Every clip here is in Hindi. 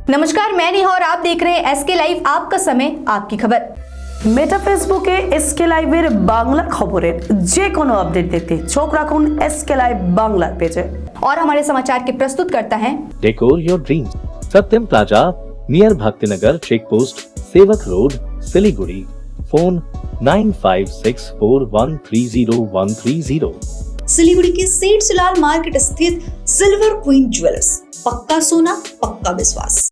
नमस्कार, मैं नेहा और आप देख रहे हैं एसके लाइव, आपका समय आपकी खबर। মেটা ফেসবুকে এসকে লাইভের বাংলা খবরের যে কোনো আপডেট দেখতে চোখ রাখুন এসকে লাইভ বাংলার পেজে। और हमारे समाचार के प्रस्तुत करता है decor your dreams, Satyam plaza near Bhaktinagar check post, सेवक रोड, सिलीगुड़ी। फोन 9564130130। सिलीगुड़ी के सेठ सिलाल मार्केट स्थित सिल्वर क्वीन ज्वेलर्स, पक्का सोना पक्का विश्वास।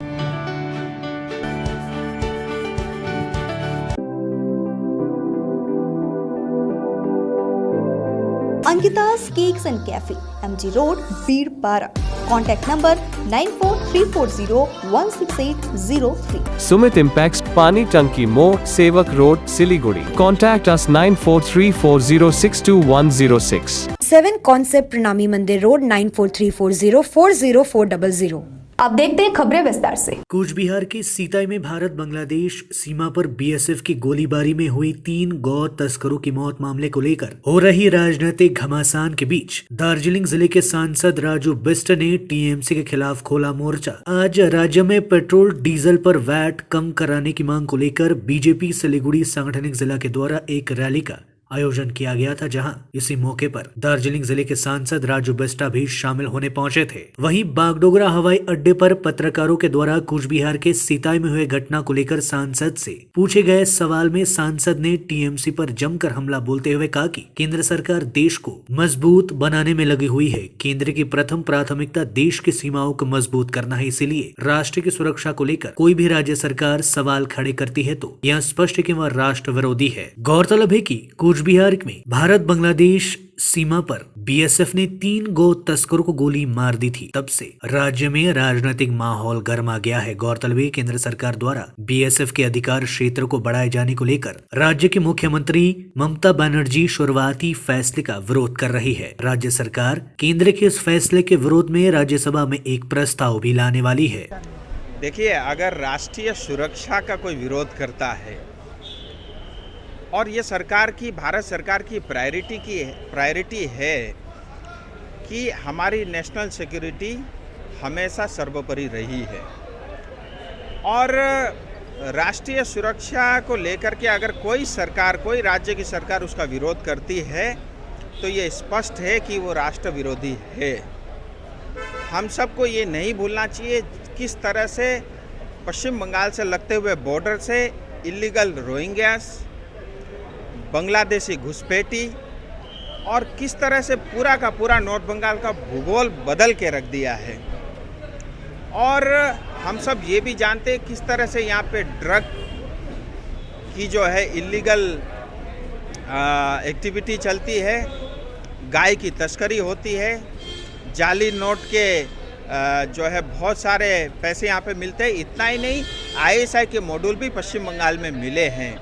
Ankita's cakes and cafe, MG road, Birpara. Contact number 9434016803। Sumit Impacts Pani Tanki Mo, Sevak Road, Siliguri. Contact us 9434062106. 7 Concept Pranami Mandir Road, 9434040400। अब देखते हैं खबरें विस्तार से। कूच बिहार के सीताई में भारत बांग्लादेश सीमा पर बीएसएफ की गोलीबारी में हुई 3 गौ तस्करों की मौत मामले को लेकर हो रही राजनीतिक घमासान के बीच दार्जिलिंग जिले के सांसद राजू बिष्ट ने टीएमसी के खिलाफ खोला मोर्चा। आज राज्य में पेट्रोल डीजल पर वैट कम कराने की मांग को लेकर बीजेपी सिलीगुड़ी सांगठनिक जिला के द्वारा एक रैली का आयोजन किया गया था, जहां इसी मौके पर दार्जिलिंग जिले के सांसद राजू बिष्टा भी शामिल होने पहुंचे थे। वहीं बागडोगरा हवाई अड्डे पर पत्रकारों के द्वारा कूच बिहार के सीताई में हुए घटना को लेकर सांसद से पूछे गए सवाल में सांसद ने टीएमसी पर जमकर हमला बोलते हुए कहा कि केंद्र सरकार देश को मजबूत बनाने में लगी हुई है। केंद्र की प्रथम प्राथमिकता देश की सीमाओं को मजबूत करना है, इसीलिए राष्ट्र की सुरक्षा को लेकर कोई भी राज्य सरकार सवाल खड़े करती है तो यह स्पष्ट है कि वह राष्ट्र विरोधी है। गौरतलब है कि कूच बिहार में भारत बांग्लादेश सीमा पर बीएसएफ ने 3 गौ तस्करों को गोली मार दी थी। तब से राज्य में राजनीतिक माहौल गर्मा गया है। गौरतलब है केंद्र सरकार द्वारा बीएसएफ के अधिकार क्षेत्र को बढ़ाए जाने को लेकर राज्य की मुख्यमंत्री ममता बनर्जी शुरुआती फैसले का विरोध कर रही है। राज्य सरकार केंद्र के इस फैसले के विरोध में राज्यसभा में एक प्रस्ताव भी लाने वाली है। देखिए, अगर राष्ट्रीय सुरक्षा का कोई विरोध करता है और ये सरकार की, भारत सरकार की प्रायोरिटी है कि हमारी नेशनल सिक्योरिटी हमेशा सर्वोपरि रही है, और राष्ट्रीय सुरक्षा को लेकर के अगर कोई सरकार, कोई राज्य की सरकार उसका विरोध करती है तो ये स्पष्ट है कि वो राष्ट्र विरोधी है। हम सबको ये नहीं भूलना चाहिए किस तरह से पश्चिम बंगाल से लगते हुए बॉर्डर से इलीगल रोहिंग्यास, बांग्लादेशी घुसपैठी और किस तरह से पूरा का पूरा नॉर्थ बंगाल का भूगोल बदल के रख दिया है। और हम सब ये भी जानते हैं किस तरह से यहाँ पे ड्रग की जो है इलीगल एक्टिविटी चलती है, गाय की तस्करी होती है, जाली नोट के जो है बहुत सारे पैसे यहाँ पे मिलते हैं। इतना ही नहीं, आईएसआई के मॉड्यूल भी पश्चिम बंगाल में मिले हैं।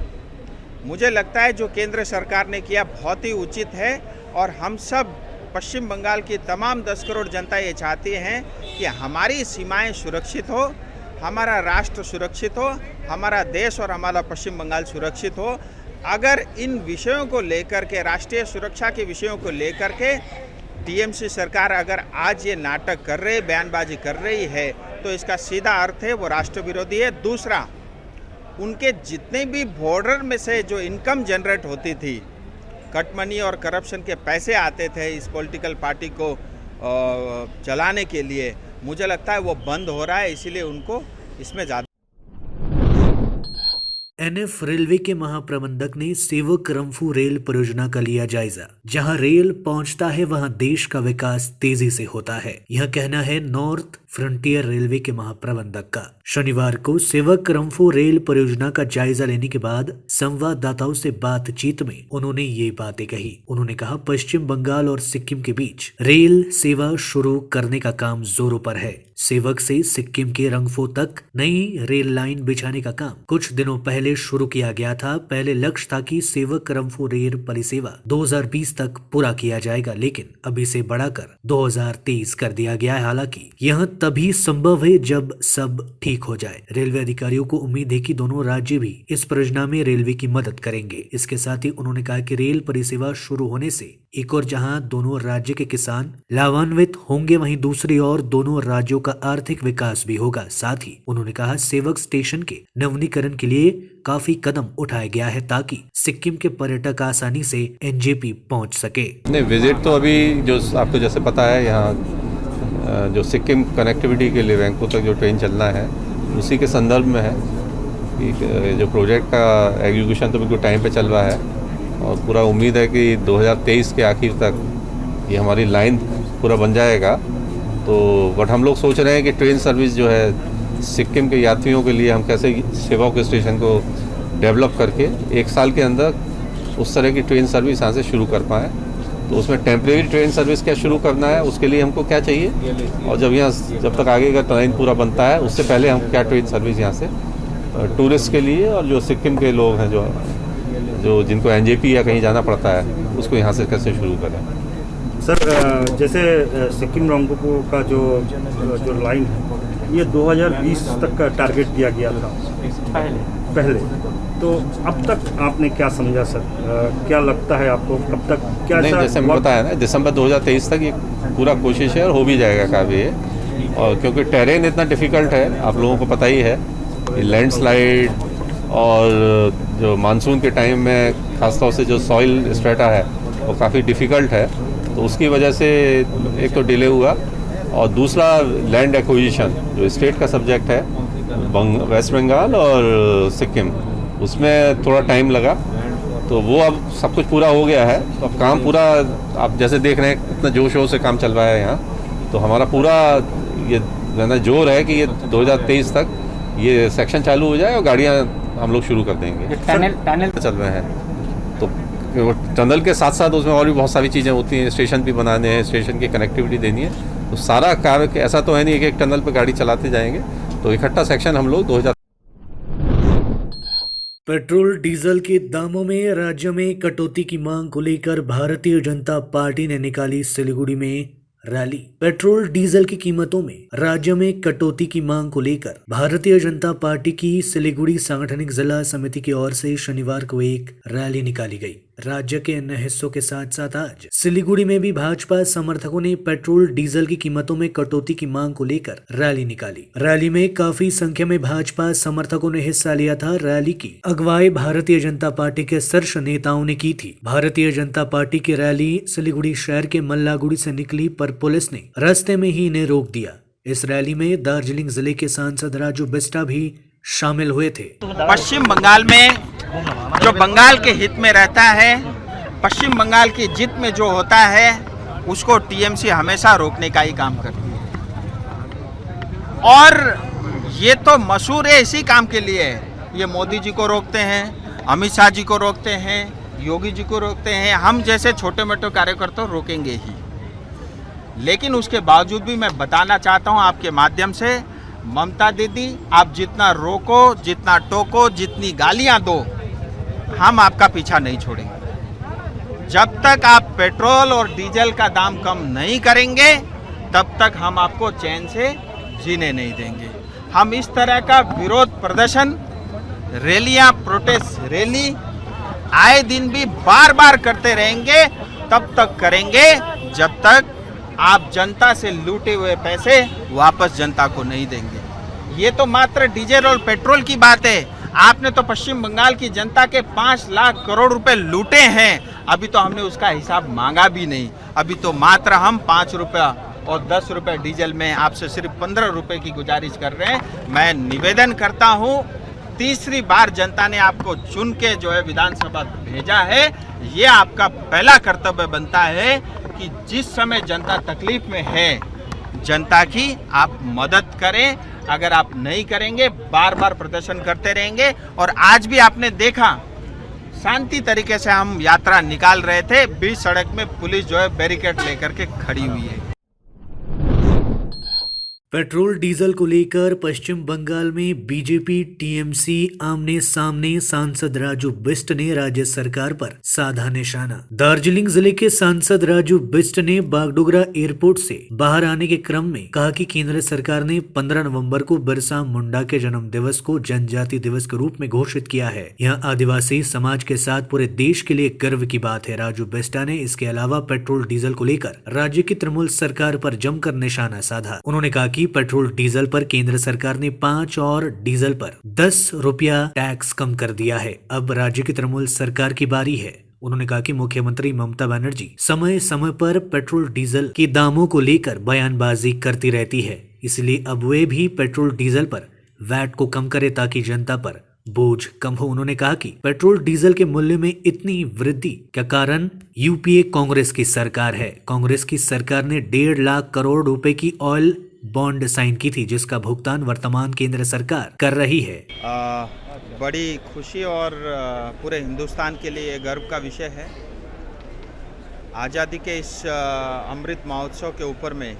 मुझे लगता है जो केंद्र सरकार ने किया बहुत ही उचित है, और हम सब पश्चिम बंगाल की तमाम 10 करोड़ जनता ये चाहती हैं कि हमारी सीमाएं सुरक्षित हो, हमारा राष्ट्र सुरक्षित हो, हमारा देश और हमारा पश्चिम बंगाल सुरक्षित हो। अगर इन विषयों को लेकर के, राष्ट्रीय सुरक्षा के विषयों को लेकर के टीएमसी सरकार अगर आज ये नाटक कर रही, बयानबाजी कर रही है, तो इसका सीधा अर्थ है वो राष्ट्र विरोधी है। दूसरा, उनके जितने भी बॉर्डर में से जो इनकम जनरेट होती थी, कट मनी और करप्शन के पैसे आते थे इस पॉलिटिकल पार्टी को चलाने के लिए, मुझे लगता है वो बंद हो रहा है, इसीलिए उनको इसमें ज़्यादा। एनएफ रेलवे के महाप्रबंधक ने सेवक रंफू रेल परियोजना का लिया जायजा। जहां रेल पहुंचता है वहां देश का विकास तेजी से होता है, यह कहना है नॉर्थ फ्रंटियर रेलवे के महाप्रबंधक का। शनिवार को सेवक रंफू रेल परियोजना का जायजा लेने के बाद संवाददाताओं से बातचीत में उन्होंने ये बातें कही। उन्होंने कहा, पश्चिम बंगाल और सिक्किम के बीच रेल सेवा शुरू करने का काम जोरों पर है। सेवक से सिक्किम के रंगफो तक नई रेल लाइन बिछाने का काम कुछ दिनों पहले शुरू किया गया था। पहले लक्ष्य था कि सेवक रंगफो रेल परिसेवा 2020 तक पूरा किया जाएगा, लेकिन अब इसे बढ़ाकर 2023 कर दिया गया है। हालांकि यह तभी संभव है जब सब ठीक हो जाए। रेलवे अधिकारियों को उम्मीद है कि दोनों राज्य भी इस परियोजना में रेलवे की मदद करेंगे। इसके साथ ही उन्होंने कहा कि रेल परिसेवा शुरू होने से एक और जहां दोनों राज्य के किसान लाभान्वित होंगे, वहीं दूसरी ओर दोनों राज्यों का आर्थिक विकास भी होगा। साथ ही उन्होंने कहा सेवक स्टेशन के नवीनीकरण के लिए काफी कदम उठाया गया है ताकि सिक्किम के पर्यटक आसानी से एनजेपी पहुंच सके। नहीं, विजिट तो अभी जो आपको जैसे पता है, यहाँ जो सिक्किम कनेक्टिविटी के लिए बैंकों तक जो ट्रेन चलना है उसी के संदर्भ में है कि जो प्रोजेक्ट का एग्जीक्यूशन तो बिल्कुल टाइम पे चल रहा है और पूरा उम्मीद है कि 2023 के आखिर तक ये हमारी लाइन पूरा बन जाएगा। तो बट हम लोग सोच रहे हैं कि ट्रेन सर्विस जो है सिक्किम के यात्रियों के लिए हम कैसे सेवाओं के स्टेशन को डेवलप करके 1 साल के अंदर उस तरह की ट्रेन सर्विस यहाँ से शुरू कर पाएँ। तो उसमें टेम्परेरी ट्रेन सर्विस क्या शुरू करना है, उसके लिए हमको क्या चाहिए, और जब तक आगे का लाइन पूरा बनता है उससे पहले हम क्या ट्रेन सर्विस यहाँ से टूरिस्ट के लिए और जो सिक्किम के लोग हैं जो जिनको एनजेपी या कहीं जाना पड़ता है उसको यहाँ से कैसे शुरू करें। सर, जैसे सिक्किम रोंगपो का जो लाइन है ये 2020 तक का टारगेट दिया गया था पहले, तो अब तक आपने क्या समझा सर? क्या लगता है आपको कब तक क्या? नहीं, जैसे मैं बताया ना, दिसंबर 2023 तक ये पूरा कोशिश है और हो भी जाएगा काफ़ी है। और क्योंकि टेरेन इतना डिफ़िकल्ट है, आप लोगों को पता ही है, लैंडस्लाइड और जो मानसून के टाइम में ख़ासतौर से जो सॉइल स्ट्रेटा है वो काफ़ी डिफ़िकल्ट है, तो उसकी वजह से एक तो डिले हुआ और दूसरा लैंड एक्विजिशन जो स्टेट का सब्जेक्ट है वेस्ट बंगाल और सिक्किम, उसमें थोड़ा टाइम लगा। तो वो अब सब कुछ पूरा हो गया है, तो अब काम पूरा आप जैसे देख रहे हैं कितना जोर शोर से काम चल रहा है यहाँ। तो हमारा पूरा ये रहना जोर है कि ये 2023 तक ये सेक्शन चालू हो जाए और गाड़ियाँ हम लोग शुरू कर देंगे। टनल चल रहे हैं, तो टनल के साथ साथ उसमें और भी बहुत सारी चीज़ें होती हैं, स्टेशन भी बनाने हैं, स्टेशन की कनेक्टिविटी देनी है। तो सारा कार्य ऐसा तो है नहीं कि एक टनल पर गाड़ी चलाते जाएंगे, तो इकट्ठा सेक्शन हम लोग 2000। पेट्रोल डीजल के दामों में राज्य में कटौती की मांग को लेकर भारतीय जनता पार्टी ने निकाली सिलीगुड़ी में रैली। पेट्रोल डीजल की कीमतों में राज्य में कटौती की मांग को लेकर भारतीय जनता पार्टी की सिलीगुड़ी सांगठनिक जिला समिति की ओर से शनिवार को एक रैली निकाली गई। राज्य के अन्य हिस्सों के साथ साथ आज सिलीगुड़ी में भी भाजपा समर्थकों ने पेट्रोल डीजल की कीमतों में कटौती की मांग को लेकर रैली निकाली। रैली में काफी संख्या में भाजपा समर्थकों ने हिस्सा लिया था। रैली की अगुवाई भारतीय जनता पार्टी के शीर्ष नेताओं ने की थी। भारतीय जनता पार्टी की रैली सिलीगुड़ी शहर के मल्लागुड़ी से निकली, पर पुलिस ने रास्ते में ही इन्हें रोक दिया। इस रैली में दार्जिलिंग जिले के सांसद राजू बिस्टा भी शामिल हुए थे। पश्चिम बंगाल में जो बंगाल के हित में रहता है, पश्चिम बंगाल की जीत में जो होता है उसको टीएमसी हमेशा रोकने का ही काम करती है। और ये तो मशहूर है इसी काम के लिए। ये मोदी जी को रोकते हैं, अमित शाह जी को रोकते हैं, योगी जी को रोकते हैं, हम जैसे छोटे मोटे कार्यकर्ता रोकेंगे ही। लेकिन उसके बावजूद भी मैं बताना चाहता हूँ आपके माध्यम से, ममता दीदी आप जितना रोको, जितना टोको, जितनी गालियाँ दो, हम आपका पीछा नहीं छोड़ेंगे। जब तक आप पेट्रोल और डीजल का दाम कम नहीं करेंगे तब तक हम आपको चैन से जीने नहीं देंगे। हम इस तरह का विरोध प्रदर्शन, रैलियां, प्रोटेस्ट रैली आए दिन भी बार बार करते रहेंगे, तब तक करेंगे जब तक आप जनता से लूटे हुए पैसे वापस जनता को नहीं देंगे। ये तो मात्र डीजल और पेट्रोल की बात है। आपने तो पश्चिम बंगाल की जनता के 5 लाख करोड़ रुपए लूटे हैं। अभी तो हमने उसका हिसाब मांगा भी नहीं। अभी तो मात्र हम 5 रुपया और 10 रुपये डीजल में आपसे सिर्फ 15 रुपये की गुजारिश कर रहे हैं। मैं निवेदन करता हूँ, तीसरी बार जनता ने आपको चुन के जो है विधानसभा भेजा है, ये आपका पहला कर्तव्य बनता है कि जिस समय जनता तकलीफ में है, जनता की आप मदद करें। अगर आप नहीं करेंगे, बार बार प्रदर्शन करते रहेंगे। और आज भी आपने देखा, शांति तरीके से हम यात्रा निकाल रहे थे, बीच सड़क में पुलिस जो है बैरिकेड लेकर के खड़ी हुई है। पेट्रोल डीजल को लेकर पश्चिम बंगाल में बीजेपी टीएमसी आमने सामने। सांसद राजू बिष्ट ने राज्य सरकार पर साधा निशाना। दार्जिलिंग जिले के सांसद राजू बिष्ट ने बागडोगरा एयरपोर्ट से बाहर आने के क्रम में कहा कि केंद्र सरकार ने 15 नवंबर को बिरसा मुंडा के जन्म दिवस को जनजाति दिवस के रूप में घोषित किया है। यह आदिवासी समाज के साथ पूरे देश के लिए गर्व की बात है। राजू बिष्टा ने इसके अलावा पेट्रोल डीजल को लेकर राज्य की तृणमूल सरकार पर जमकर निशाना साधा। उन्होंने कहा कि पेट्रोल डीजल पर केंद्र सरकार ने 5 और डीजल पर 10 रुपया टैक्स कम कर दिया है। अब राज्य की तृणमूल सरकार की बारी है। उन्होंने कहा कि मुख्यमंत्री ममता बनर्जी समय समय पर पेट्रोल डीजल के दामों को लेकर बयानबाजी करती रहती है, इसलिए अब वे भी पेट्रोल डीजल पर वैट को कम करे ताकि जनता पर बोझ कम हो। उन्होंने कहा कि पेट्रोल डीजल के मूल्य में इतनी वृद्धि का कारण यूपीए कांग्रेस की सरकार है। कांग्रेस की सरकार ने 1.5 लाख करोड़ रुपए की ऑयल बॉन्ड साइन की थी, जिसका भुगतान वर्तमान केंद्र सरकार कर रही है। बड़ी खुशी और पूरे हिंदुस्तान के लिए गर्व का विषय है। आज़ादी के इस अमृत महोत्सव के ऊपर में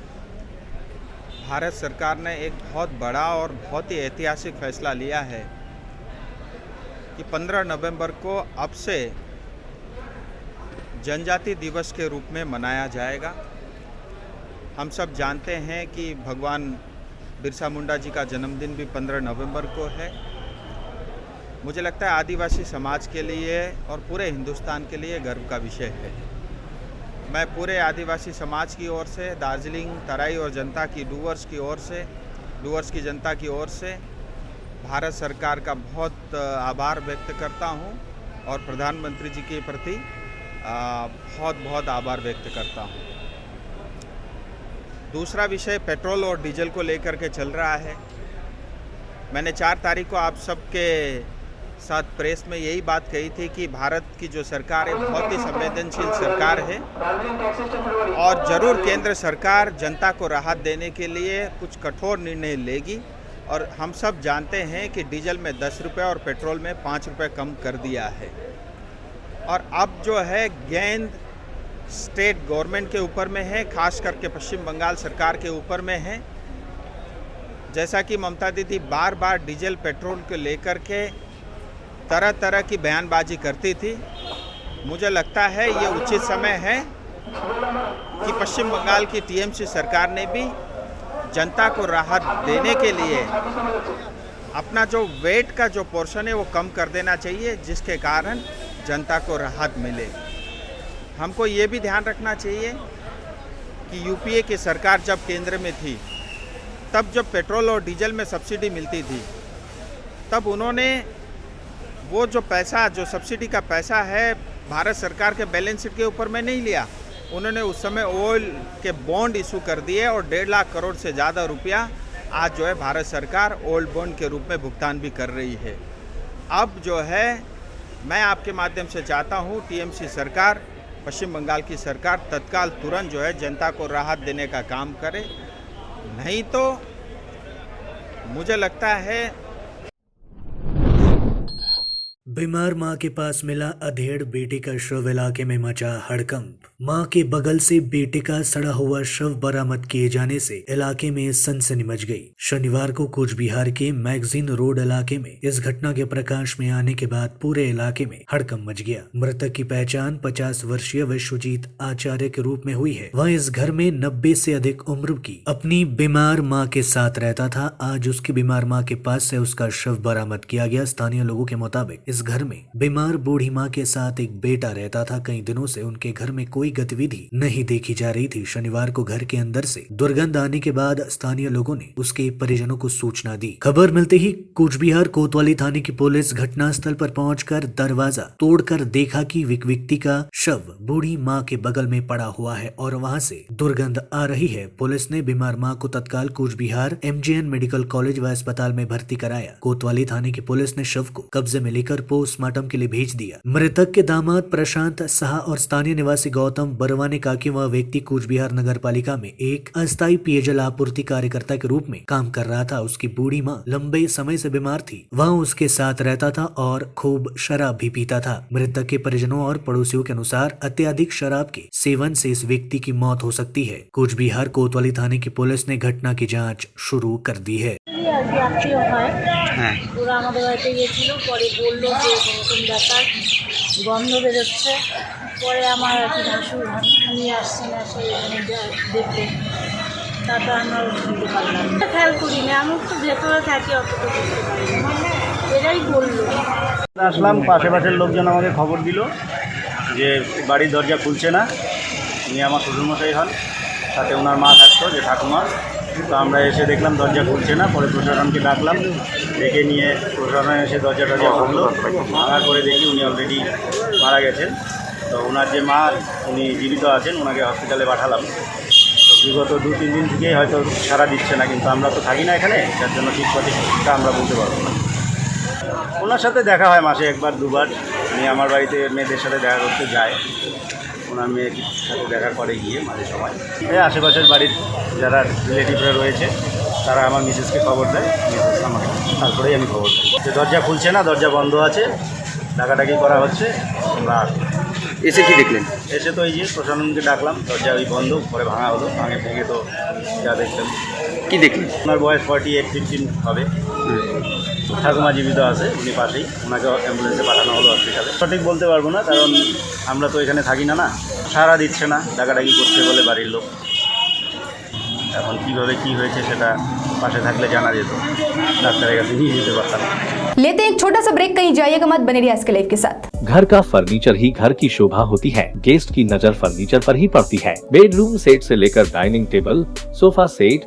भारत सरकार ने एक बहुत बड़ा और बहुत ही ऐतिहासिक फैसला लिया है कि 15 नवंबर को अब से जनजाति दिवस के रूप में मनाया जाएगा। हम सब जानते हैं कि भगवान बिरसा मुंडा जी का जन्मदिन भी 15 नवंबर को है। मुझे लगता है आदिवासी समाज के लिए और पूरे हिंदुस्तान के लिए गर्व का विषय है। मैं पूरे आदिवासी समाज की ओर से, दार्जिलिंग तराई और जनता की डूवर्स की जनता की ओर से भारत सरकार का बहुत आभार व्यक्त करता हूं और प्रधानमंत्री जी के प्रति बहुत आभार व्यक्त करता हूं। दूसरा विषय पेट्रोल और डीजल को लेकर के चल रहा है। मैंने 4 तारीख को आप सबके साथ प्रेस में यही बात कही थी कि भारत की जो सरकार है बहुत ही संवेदनशील सरकार है और ज़रूर केंद्र सरकार जनता को राहत देने के लिए कुछ कठोर निर्णय लेगी। और हम सब जानते हैं कि डीजल में 10 रुपये और पेट्रोल में 5 रुपये कम कर दिया है। और अब जो है गेंद स्टेट गवर्नमेंट के ऊपर में है, खास करके पश्चिम बंगाल सरकार के ऊपर में है। जैसा कि ममता दीदी बार बार डीजल पेट्रोल को लेकर के तरह तरह की बयानबाजी करती थी, मुझे लगता है ये उचित समय है कि पश्चिम बंगाल की टीएमसी सरकार ने भी जनता को राहत देने के लिए अपना जो वेट का जो पोर्शन है वो कम कर देना चाहिए, जिसके कारण जनता को राहत मिले। हमको ये भी ध्यान रखना चाहिए कि यूपीए की सरकार जब केंद्र में थी, तब जब पेट्रोल और डीजल में सब्सिडी मिलती थी, तब उन्होंने वो जो पैसा, जो सब्सिडी का पैसा है, भारत सरकार के बैलेंस शीट के ऊपर में नहीं लिया। उन्होंने उस समय ऑयल के बॉन्ड इशू कर दिए और 1.5 लाख करोड़ से ज़्यादा रुपया आज जो है भारत सरकार ऑयल बॉन्ड के रूप में भुगतान भी कर रही है। अब जो है मैं आपके माध्यम से चाहता हूँ टीएमसी सरकार, पश्चिम बंगाल की सरकार तत्काल तुरंत जो है जनता को राहत देने का काम करे, नहीं तो मुझे लगता है। बीमार मां के पास मिला अधेड़ बेटे का शव, इलाके में मचा हड़कंप। मां के बगल से बेटे का सड़ा हुआ शव बरामद किए जाने से इलाके में सनसनी मच गई। शनिवार को कूच बिहार के मैगजीन रोड इलाके में इस घटना के प्रकाश में आने के बाद पूरे इलाके में हड़कंप मच गया। मृतक की पहचान 50 वर्षीय विश्वजीत आचार्य के रूप में हुई है। वह इस घर में 90 से अधिक उम्र की अपनी बीमार मां के साथ रहता था। आज उसकी बीमार मां के पास से उसका शव बरामद किया गया। स्थानीय लोगों के मुताबिक इस घर में बीमार बूढ़ी मां के साथ एक बेटा रहता था। कई दिनों से उनके घर में कोई गतिविधि नहीं देखी जा रही थी। शनिवार को घर के अंदर से दुर्गंध आने के बाद स्थानीय लोगों ने उसके परिजनों को सूचना दी। खबर मिलते ही कूच बिहार कोतवाली थाने की पुलिस घटनास्थल पर पहुंचकर दरवाजा तोड़कर देखा कि व्यक्ति का शव बूढ़ी मां के बगल में पड़ा हुआ है और वहां से दुर्गंध आ रही है। पुलिस ने बीमार मां को तत्काल Cooch Behar MGN medical college व अस्पताल में भर्ती कराया। कोतवाली थाने की पुलिस ने शव को कब्जे में लेकर पोस्टमार्टम के लिए भेज दिया। मृतक के दामाद प्रशांत साहा और स्थानीय निवासी गौतम गौतम बरवा ने कहा कि वह व्यक्ति कूच बिहार नगर पालिका में एक अस्थायी पेयजल आपूर्ति कार्यकर्ता के रूप में काम कर रहा था। उसकी बूढ़ी माँ लंबे समय से बीमार थी। वह उसके साथ रहता था और खूब शराब भी पीता था। मृतक के परिजनों और पड़ोसियों के अनुसार अत्यधिक शराब के सेवन से इस व्यक्ति की मौत हो सकती है। कूच बिहार कोतवाली थाने की पुलिस ने घटना की जाँच शुरू कर दी है। আত্মীয় হয় ওরা আমাদের বাড়িতে গিয়েছিল, পরে বললো যে এরকম ব্যাপার, গন্ধ বেরোচ্ছে। পরে আমার আর কি ভাসুর উনি আসছেন, এসে এখানে দেখলেন, তারপর আমরা শুনতে পারলাম। খেয়াল করি না, আমি তো ভেতরে থাকি, অতটা বুঝতে পারি না, এরাই বললো। আসলাম, পাশের লোকজন আমাকে খবর দিল যে বাড়ির দরজা খুলছে না। উনি আমার শ্বশুরমশাই হন, সাথে ওনার মা থাকতো, যে ঠাকুমা। তো আমরা এসে দেখলাম দরজা খুলছে না। পরে প্রশাসনকে ডাকলাম, ডেকে নিয়ে প্রশাসন এসে দরজা ভাঙলো। ভাঙার পরে দেখি উনি অলরেডি মারা গেছেন। তো ওনার যে মা, উনি জীবিত আছেন, ওনাকে হসপিটালে পাঠালাম। তো বিগত 2-3 দিন থেকেই হয়তো সাড়া দিচ্ছে না, কিন্তু আমরা তো থাকি না এখানে, যার জন্য ঠিক সঠিকটা আমরা বলতে পারবো না। ওনার সাথে দেখা হয় মাসে 1-2 বার। উনি আমার বাড়িতে মেয়েদের সাথে দেখা করতে যায়, ওনার মেয়ের সাথে দেখা করে গিয়ে মাঝে সময়। এই আশেপাশের বাড়ির যারা রিলেটিভরা রয়েছে তারা আমার মিসেসকে খবর দেয়, মিসেস আমাকে, তারপরেই আমি খবর দিই যে দরজা খুলছে না, দরজা বন্ধ আছে, ডাকাডাকি করা হচ্ছে। আমরা এসে কি দেখলেন? এসে তো এই যে প্রশাসনকে ডাকলাম, দরজা ওই বন্ধ, পরে ভাঙা হলো। ভেঙে তো যা দেখলাম। কি দেখলেন? ওনার বয়স 48-50 হবে। ঠাকুমা জীবিত আছে, উনি পাশেই, ওনাকে অ্যাম্বুলেন্সে পাঠানো হলো হসপিটালে। সঠিক বলতে পারবো না, কারণ আমরা তো এখানে থাকি না। সাড়া দিচ্ছে না, ডাকাডাকি করছে বলে বাড়ির লোক। এখন কীভাবে কী হয়েছে সেটা পাশে থাকলে জানা যেত, ডাক্তারের কাছে নিয়ে যেতে পারতাম। लेते हैं एक छोटा सा ब्रेक, कहीं जाइएगा मत, बने रहिए एसके लाइव के साथ। घर का फर्नीचर ही घर की शोभा होती है। गेस्ट की नजर फर्नीचर पर ही पड़ती है। बेडरूम सेट से लेकर dining table, sofa set,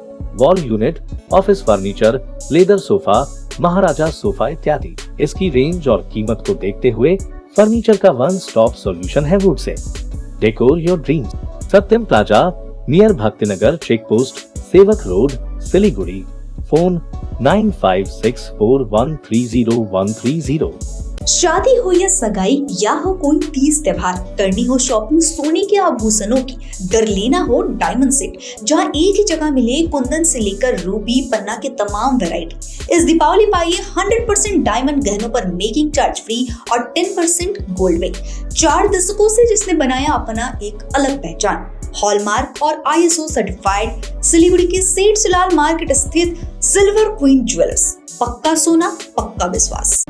wall unit, office furniture, leather sofa, Maharaja sofa इत्यादि। इसकी रेंज और कीमत को देखते हुए फर्नीचर का वन स्टॉप सॉल्यूशन है वुड से। Decor your dreams. Satyam plaza, near Bhaktinagar check post, सेवक रोड, सिलीगुड़ी। फोन 9564130130। शादी हो या सगाई या हो कोई तीज त्योहार, करनी हो शॉपिंग सोने के आभूषणों की, डर लेना हो डायमंड सेट, जहां एक ही जगह मिले कुंदन से लेकर रूबी पन्ना के तमाम वैरायटी। इस दीपावली पाइए 100% डायमंड गहनों पर मेकिंग चार्ज फ्री और 10% गोल्ड वेट। 4 दशकों से जिसने बनाया अपना एक अलग पहचान, हॉलमार्क और ISO सर्टिफाइड, सिलीगुड़ी के सेठ सिलाल मार्केट स्थित सिल्वर क्वीन ज्वेलर्स। पक्का सोना, पक्का विश्वास।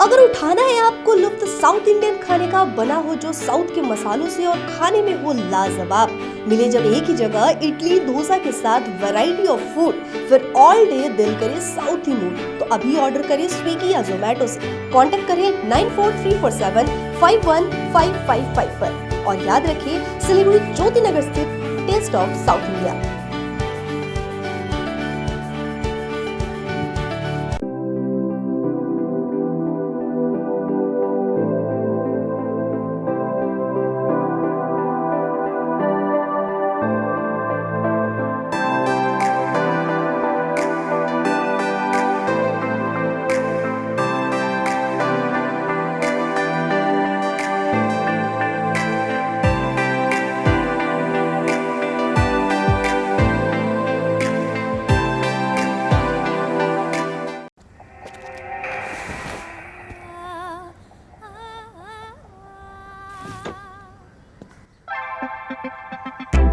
अगर उठाना है आपको लुत्फ साउथ इंडियन खाने का, बना हो जो साउथ के मसालों से और खाने में हो लाजवाब, मिले जब एक ही जगह इडली डोसा के साथ वैरायटी ऑफ फूड, फिर ऑल डे दिल करे साउथी मूड, तो अभी ऑर्डर करें स्विगी या जोमेटो से। कांटेक्ट करें 9434751555 पर और याद रखिए सिलीगुड़ी ज्योति नगर स्थित taste of South India.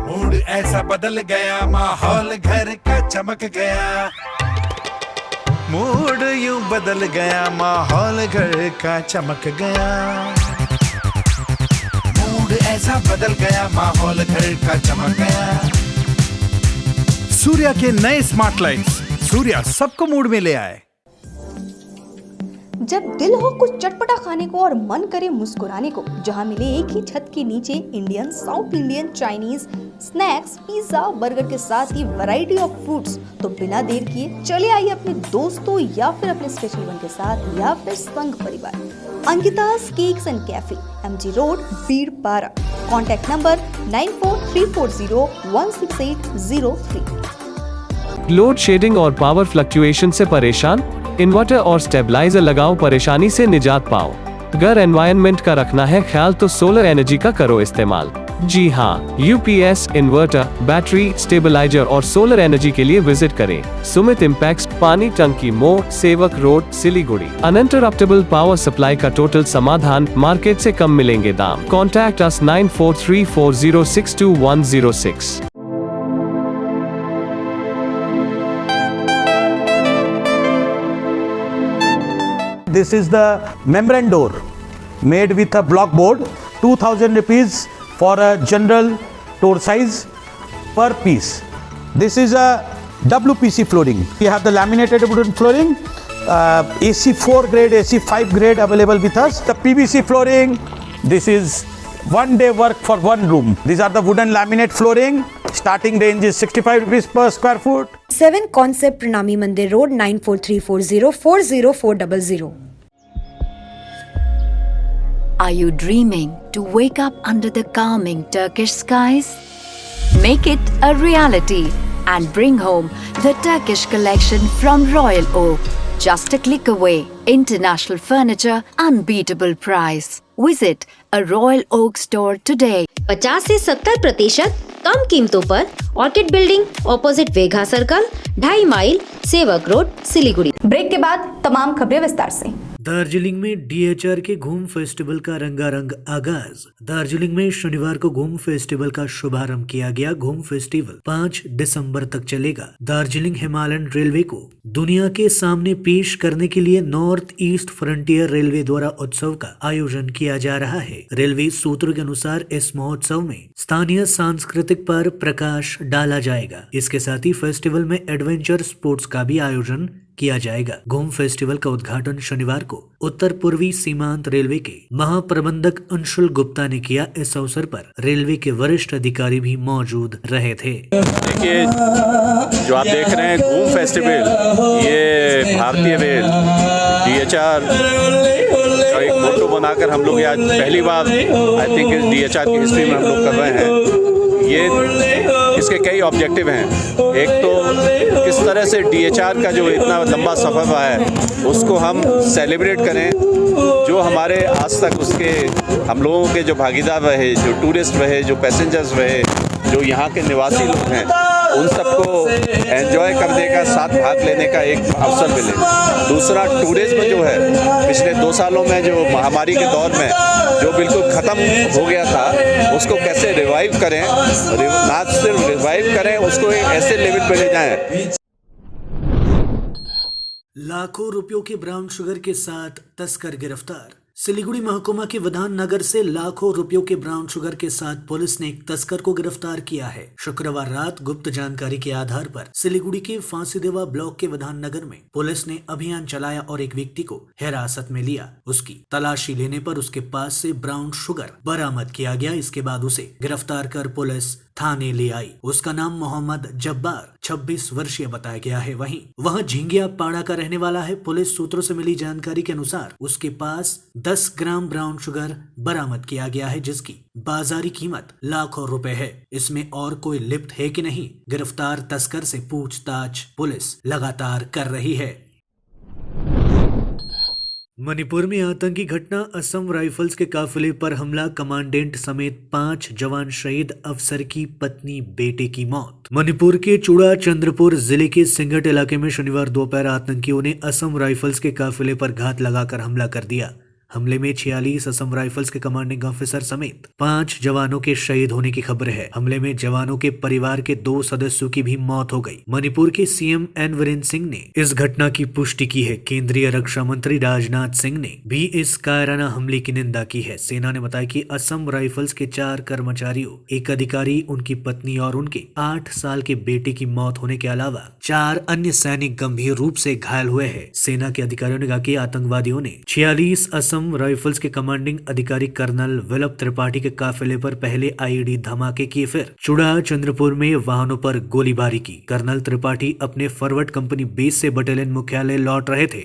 Mood ऐसा बदल गया, माहौल घर का चमक गया। मूड यूं बदल गया, माहौल घर का चमक गया। मूड ऐसा बदल गया, माहौल घर का चमक गया। सूर्या के नए स्मार्ट लाइट्स, सूर्या सबको मूड में ले आए। जब दिल हो कुछ चटपटा खाने को और मन करे मुस्कुराने को, जहां मिले एक ही छत के नीचे Indian, south Indian, Chinese, snacks, pizza, burger के साथ ही वैरायटी ऑफ फूड्स, तो बिना देर किए चले आइए अपने दोस्तों या फिर अपने स्पेशल वन के साथ या फिर संग परिवार। Ankita's cakes and cafe, MG road, Birpara. Contact number 9434016803। Load shedding और पावर फ्लक्चुएशन से परेशान? इन्वर्टर और स्टेबलाइजर लगाओ, परेशानी से निजात पाओ। अगर एनवायरनमेंट का रखना है ख्याल तो सोलर एनर्जी का करो इस्तेमाल। जी हाँ, यूपीएस, इन्वर्टर, बैटरी, स्टेबलाइजर और सोलर एनर्जी के लिए विजिट करें सुमित इम्पैक्स, पानी टंकी मोड़, सेवक road, Siliguri. Uninterruptible power supply का टोटल समाधान, मार्केट से कम मिलेंगे दाम। Contact us 9434062106। This is the membrane door made with a block board, 2000 rupees for a general door size per piece. This is a WPC flooring. We have the laminated wooden flooring, AC4 grade, AC5 grade available with us. The PVC flooring, this is one day work for one room. These are the wooden laminate flooring. Starting range is 65 rupees per square foot. 7 Concept Pranami Mandir Road 9434040400. Are you dreaming to wake up under the calming Turkish skies? Make it a reality and bring home the Turkish collection from Royal Oak. Just a click away. International furniture, unbeatable price. Visit a Royal Oak store today. 50 से 70% कम कीमतों पर orchid building opposite Vega circle, 2.5 mile, Sevoke road, Siliguri. Break के बाद तमाम खबरें विस्तार से। दार्जिलिंग में डीएचआर के घूम फेस्टिवल का रंगारंग आगाज। दार्जिलिंग में शनिवार को घूम फेस्टिवल का शुभारंभ किया गया। घूम फेस्टिवल 5 दिसंबर तक चलेगा। दार्जिलिंग हिमालयन रेलवे को दुनिया के सामने पेश करने के लिए नॉर्थ ईस्ट फ्रंटियर रेलवे द्वारा उत्सव का आयोजन किया जा रहा है। रेलवे सूत्रों के अनुसार इस महोत्सव में स्थानीय सांस्कृतिक पर प्रकाश डाला जाएगा। इसके साथ ही फेस्टिवल में एडवेंचर स्पोर्ट्स का भी आयोजन किया जाएगा। घूम फेस्टिवल का उद्घाटन शनिवार को उत्तर पूर्वी सीमांत रेलवे के महाप्रबंधक अंशुल गुप्ता ने किया। इस अवसर पर रेलवे के वरिष्ठ अधिकारी भी मौजूद रहे थे। देखिए, जो आप देख रहे हैं घूम फेस्टिवल, ये भारतीय रेल डीएचआर का एक मोटो बनाकर हम लोग आज पहली बार आई थिंक डीएचआर की हिस्ट्री में हम लोग कर रहे हैं। ये इसके कई ऑब्जेक्टिव हैं। एक तो किस तरह से डीएचआर का जो इतना लंबा सफ़र रहा है उसको हम सेलिब्रेट करें। जो हमारे आज तक उसके हम लोगों के जो भागीदार रहे, जो टूरिस्ट रहे, जो पैसेंजर्स रहे, जो यहाँ के निवासी लोग हैं, उन सबको एंजॉय करने का, साथ भाग लेने का एक अवसर मिले। दूसरा, टूरिज्म जो है पिछले 2 सालों में जो महामारी के दौर में जो बिल्कुल ख़त्म हो गया था, उसको कैसे रिवाइव करें, ना सिर्फ रिवाइव करें, उसको एक ऐसे लेवल पे ले जाएं। लाखों रुपयों के ब्राउन शुगर के साथ तस्कर गिरफ्तार। सिलीगुड़ी महकुमा के विधान नगर से लाखों रुपयों के ब्राउन शुगर के साथ पुलिस ने एक तस्कर को गिरफ्तार किया है। शुक्रवार रात गुप्त जानकारी के आधार पर सिलीगुड़ी के फांसीदेवा ब्लॉक के विधान नगर में पुलिस ने अभियान चलाया और एक व्यक्ति को हिरासत में लिया। उसकी तलाशी लेने पर उसके पास से ब्राउन शुगर बरामद किया गया। इसके बाद उसे गिरफ्तार कर पुलिस थाने ले आई। उसका नाम मोहम्मद जब्बार 26 वर्षीय बताया गया है। वहीं वह झिंगिया पाड़ा का रहने वाला है। पुलिस सूत्रों से मिली जानकारी के अनुसार उसके पास 10 ग्राम ब्राउन शुगर बरामद किया गया है, जिसकी बाजारी कीमत लाखों रुपए है। इसमें और कोई लिप्त है कि नहीं, गिरफ्तार तस्कर से पूछताछ पुलिस लगातार कर रही है। मणिपुर में आतंकी घटना। असम राइफल्स के काफिले पर हमला, कमांडेंट समेत 5 जवान शहीद, अफसर की पत्नी बेटे की मौत। मणिपुर के चूड़ा चंद्रपुर जिले के सिंगट इलाके में शनिवार दोपहर आतंकियों ने असम राइफल्स के काफिले पर घात लगाकर हमला कर दिया। हमले में 46 असम राइफल्स के कमांडिंग ऑफिसर समेत 5 जवानों के शहीद होने की खबर है। हमले में जवानों के परिवार के 2 सदस्यों की भी मौत हो गई। मणिपुर के सीएम एन वीरेन सिंह ने इस घटना की पुष्टि की है। केंद्रीय रक्षा मंत्री राजनाथ सिंह ने भी इस कायराना हमले की निंदा की है। सेना ने बताया कि असम राइफल्स के 4 कर्मचारियों, एक अधिकारी, उनकी पत्नी और उनके 8 साल के बेटे की मौत होने के अलावा 4 अन्य सैनिक गंभीर रूप से घायल हुए हैं। सेना के अधिकारियों ने कहा कि आतंकवादियों ने 46 असम राइफल्स के कमांडिंग अधिकारी कर्नल विलप त्रिपाठी के काफिले पर पहले आईईडी धमाके किए, फिर चूड़ा चंद्रपुर में वाहनों पर गोलीबारी की। कर्नल त्रिपाठी अपने फॉरवर्ड कंपनी बेस से बटालियन मुख्यालय लौट रहे थे।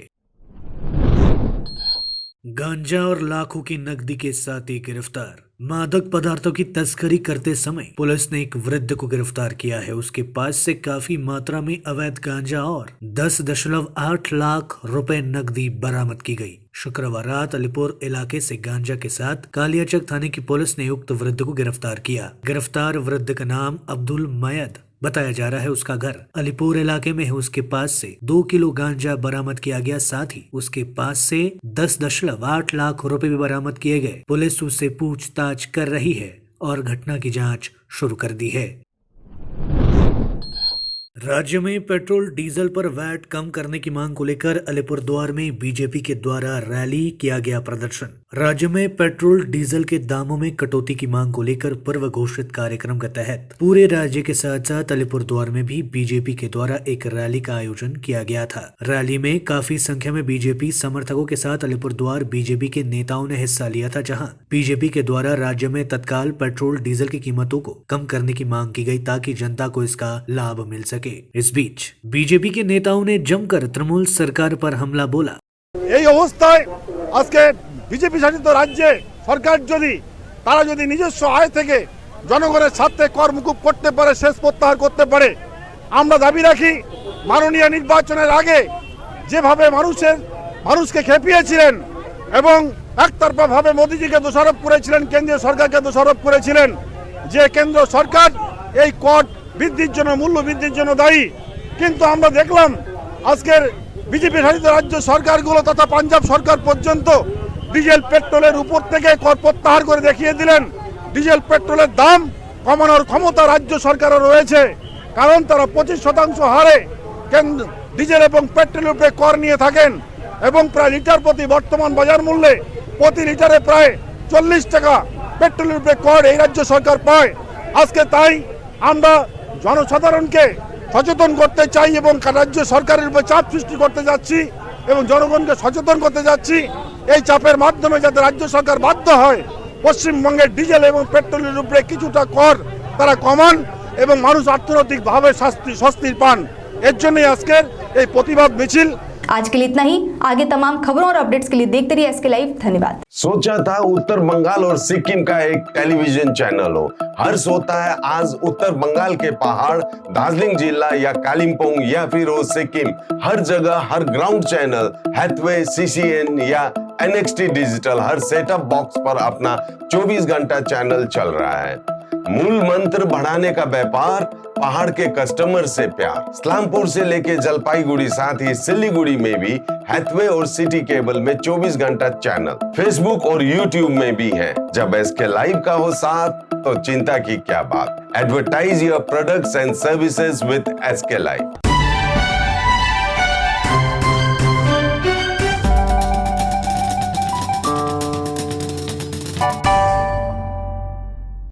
गांजा और लाखों की नकदी के साथ ही गिरफ्तार। मादक पदार्थों की तस्करी करते समय पुलिस ने एक वृद्ध को गिरफ्तार किया है। उसके पास से काफी मात्रा में अवैध गांजा और 10.8 लाख रुपए नकदी बरामद की गई। शुक्रवार रात अलीपुर इलाके से गांजा के साथ कालियाचक थाने की पुलिस ने उक्त वृद्ध को गिरफ्तार किया। गिरफ्तार वृद्ध का नाम अब्दुल मयद बताया जा रहा है। उसका घर अलीपुर इलाके में है। उसके पास से 2 किलो गांजा बरामद किया गया। साथ ही उसके पास से 10.8 लाख रुपए भी बरामद किए गए। पुलिस उससे पूछताछ कर रही है और घटना की जांच शुरू कर दी है। राज्य में पेट्रोल डीजल पर वैट कम करने की मांग को लेकर अलीपुरद्वार में बीजेपी के द्वारा रैली किया गया प्रदर्शन। राज्य में पेट्रोल डीजल के दामों में कटौती की मांग को लेकर पूर्व घोषित कार्यक्रम के तहत पूरे राज्य के साथ साथ अलीपुरद्वार में भी बीजेपी के द्वारा एक रैली का आयोजन किया गया था। रैली में काफी संख्या में बीजेपी समर्थकों के साथ अलीपुरद्वार बीजेपी के नेताओं ने हिस्सा लिया था, जहां बीजेपी के द्वारा राज्य में तत्काल पेट्रोल डीजल की कीमतों को कम करने की मांग की गई ताकि जनता को इसका लाभ मिल सके। इस बीच बीजेपी के नेताओं ने जमकर तृणमूल सरकार पर हमला बोला। এই অবস্থায় আজকে বিজেপি শাসিত রাজ্যে সরকার যদি নিজস্ব আয় থেকে জনগণের স্বার্থে কর মুকুব করতে পারে, শেষ প্রত্যাহার করতে পারে, আমরা দাবি রাখি মাননীয় নির্বাচনের আগে যেভাবে মানুষকে খেপিয়েছিলেন এবং একতরফা ভাবে মোদিজিকে দোষারোপ করেছিলেন, কেন্দ্রীয় সরকারকে দোষারোপ করেছিলেন যে কেন্দ্র সরকার এই কর বৃদ্ধির জন্য, মূল্য বৃদ্ধির জন্য দায়ী। কিন্তু আমরা দেখলাম আজকের বিজেপি শাসিত রাজ্য সরকারগুলো তথা পাঞ্জাব সরকার পর্যন্ত ডিজেল পেট্রোলের উপর থেকে কর প্রত্যাহার করে দেখিয়ে দিলেন। ডিজেল পেট্রোলের দাম কমানোর ক্ষমতা রাজ্য সরকারের রয়েছে, কারণ তারা 25% হারে ডিজেল এবং পেট্রোলের উপরে কর নিয়ে থাকেন এবং প্রায় লিটার প্রতি বর্তমান বাজার মূল্যে প্রতি লিটারে প্রায় 40 টাকা পেট্রোলের উপরে কর এই রাজ্য সরকার পায়। আজকে তাই আমরা জনসাধারণকে সচেতন করতে চাই এবং রাজ্য সরকারের উপর চাপ সৃষ্টি করতে যাচ্ছি এবং জনগণকে সচেতন করতে যাচ্ছি। এই চাপের মাধ্যমে যাতে রাজ্য সরকার বাধ্য হয় পশ্চিমবঙ্গের ডিজেল এবং পেট্রোলের উপরে কিছুটা কর তারা কমান এবং মানুষ অর্থনৈতিকভাবে স্বস্তির পান। এর জন্যই আজকের এই প্রতিবাদ মিছিল। आज के लिए इतना ही। आगे तमाम खबरों और अपडेट्स के लिए देखते रहिए एसके लाइव। धन्यवाद। सोचा था उत्तर बंगाल और सिक्किम का एक टेलीविजन चैनल हो। हर्ष होता है आज उत्तर बंगाल के पहाड़, दार्जिलिंग जिला या कालिम्पोंग या फिर हो सिक्किम, हर जगह हर ग्राउंड चैनल हैथवे, सीसीएन या एनएक्सटी डिजिटल हर सेटअप बॉक्स पर अपना 24 घंटा चैनल चल रहा है। मूल मंत्र बढ़ाने का व्यापार, पहाड़ के कस्टमर से प्यार। इस्लामपुर से लेके जलपाईगुड़ी साथ ही सिलीगुड़ी में भी हैथवे और सिटी केबल में 24 घंटा चैनल, फेसबुक और यूट्यूब में भी है। जब एसके लाइव का हो साथ तो चिंता की क्या बात। Advertise your products and services with SK live.